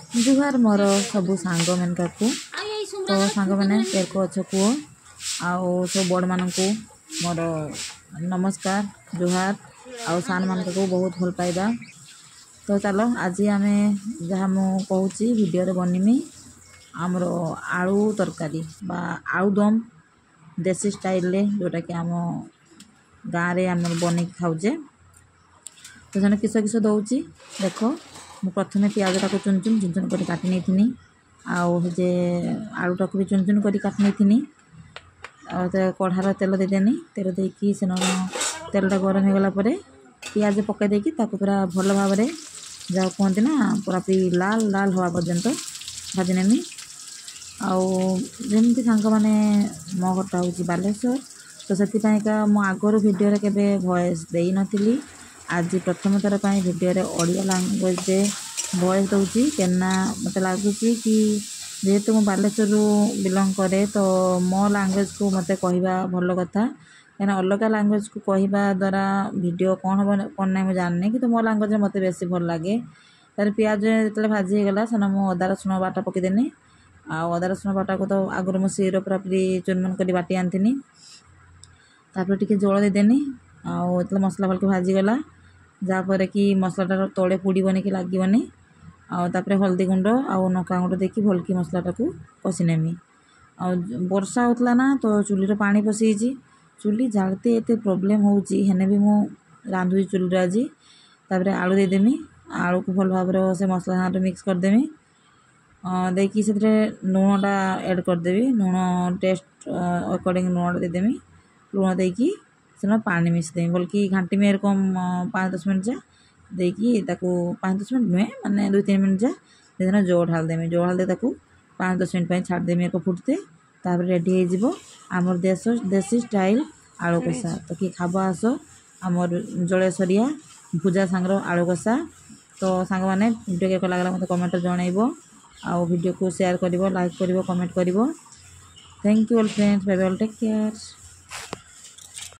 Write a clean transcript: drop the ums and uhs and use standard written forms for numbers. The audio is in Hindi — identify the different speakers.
Speaker 1: जुहार मोर सब सांग मानका को तो सांग मैंने केरको अच्छ कुओ आओ सब बड़ मान को मोर नमस्कार जुहार आउ सान मान को बहुत भल पाइबा। तो चलो आज आम जहाँ मुझे कहूँ वीडियो बनमी आमर आलू तरकारी बा आलू दम देसी स्टाइल जोटा कि आम गाँव में आम बन खाऊे। तो जन किस किस दौची देख मु प्रथम पियाजटा को चुन चुन चुन चुन कर काटी नहीं थी आउे आलूटा को भी चुन चुन कर काटी नहीं थी कढ़ार तेल देदेनी तेल देकी से तेलटा गरम हो गला पियाज पकई देकी पूरा भल भाव जहाँ कहते ना पूरा लाल लाल हवा पर्यंत भाजनेमी आमती सांग मैंने मो घरटा हूँ बालेश्वर तो से आगर भिडियो के वॉइस दे नी आज प्रथम थर पर भिडियो ओडिया लैंग्वेज वॉइस दूसरी क्या मत लगुच कि जेहेतु मु बालेश्वर बिलंग करे तो मो लैंग्वेज को मत कहवा भल कथा कहीं अलग लैंग्वेज को कहवा द्वारा भिडियो कौन हम कौन ना जानी कि मो लैंग्वेज मत बेसी भल लगे। तार पियाज जो भाजी गला से मुझे अदा रसुण बाटा पकईदेनी अदा रसुण बाटा को तो आगुरी मुझे सीर पूरा पूरी चुनमुन कर बाटी आनी तापर टी जोड़ देदेनी आते मसला भल्के भाजीगला जहाँपर कि मसलाटा तले पोड़बनी कि लगभग आउे हल्दी गुंड आउ नका गुंड देखी भल्कि मसलाटा को कषि नेमी वर्षा होता ना तो चुलीर पानी पशि चुली जालते एत प्रोब्लेम होने भी मुझे रांधुची चुली आज तापर आलू देदेमी आलू को भल भाव से मसला साथ मिक्स करदेमी देखिए से लुणटा ऐड करदेवी लुण टेस्ट अकॉर्डिंग लुणटा देदेमी लुण देकी से पानी मिसदेमी बल्कि घाटी में एरकम 5-10 मिनट जा देखी 5-10 मिनट नुहे मैंने 2-3 मिनट जा देखना जो ढाल देमी जो ढाल दे 5-10 मिनट छाड़देमी एक फुटते तापर रेडी हो आमर देसी स्टाइल आलू कषा। तो कि खाब आस आमर जलेसरिया भुजा सांगर आलू कषा। तो सांग मैंने वीडियो के लगला मत कमेंट जनइब आउ वीडियो को शेयर कर लाइक कर कमेंट कर। Thank you all friends bye bye take care.